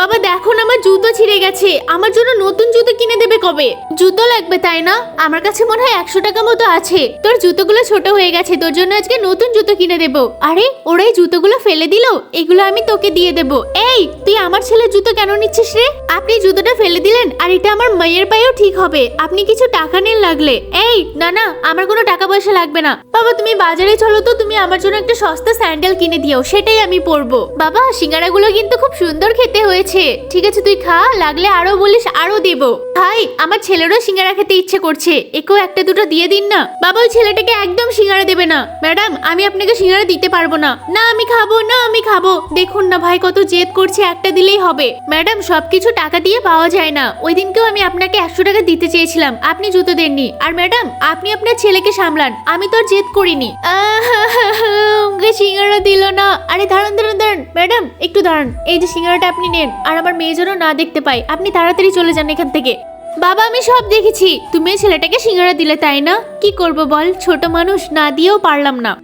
বাবা দেখো না, আমার জুতো ছিঁড়ে গেছে, আমার জন্য নতুন জুতো কিনে দেবে কবে? জুতো লাগবে তাই না? আমার কাছে মনে হয় 100 টাকা মতো আছে। তোর জুতোগুলো ছোট হয়ে গেছে, তোর জন্য আজকে নতুন জুতো কিনে দেবো। আরে ওরা এই জুতোগুলো ফেলে দিল, এগুলো আমি তোকে দিয়ে দেবো। এই তুই আমার ছেলের জুতো কেন নিচ্ছিস রে? আপনি জুতোটা ফেলে দিলেন, আর এটা আমার মায়ের পায়েও ঠিক হবে। আপনি কিছু টাকা নেন লাগলে। এই না না, আমার কোনো টাকা পয়সা লাগবে না। বাবা তুমি বাজারে চলো তো, তুমি আমার জন্য একটা সস্তা স্যান্ডেল কিনে দিও, সেটাই আমি পরবো। বাবা সিঙ্গারাগুলো কিন্তু খুব সুন্দর খেতে হয়েছে। ঠিক আছে তুই খা, লাগলে আরো বলিস আরো দেবো। ভাই আমার ছেলেরও সিঙ্গারা খেতে ইচ্ছে করছে, একেও একটা দুটো দিয়ে দিন না। বাবা ওই ছেলেটাকে একদম সিঙ্গারা দেবে না। ম্যাডাম আমি আপনাকে সিঙ্গারা দিতে পারবো না। না আমি খাবো, না আমি খাবো। দেখুন না ভাই কত জেদ করছে, একটা দিলেই হবে। ম্যাডাম সবকিছু টাকা দিয়ে পাওয়া যায় না। ওই দিনকেও আমি আপনাকে 100 টাকা দিতে চেয়েছিলাম, আপনি জুতো দেননি। আর ম্যাডাম আপনি আপনার ছেলেকে সামলান, আমি তো আর জেদ করিনি। ওকে সিঙ্গারা দিল না। আরে দাঁড়ান দাঁড়ান দাঁড়ান ম্যাডাম, একটু দাঁড়ান। এই যে সিঙ্গারাটা আপনি নেন, আর আমার মেয়ে যেন না দেখতে পায়। আপনি তাড়াতাড়ি চলে যান এখান থেকে। বাবা আমি সব দেখেছি, তুমি ছেলেটাকে সিঙ্গারা দিলে তাই না? কি করব বল, ছোট মানুষ, না দিয়েও পারলাম না।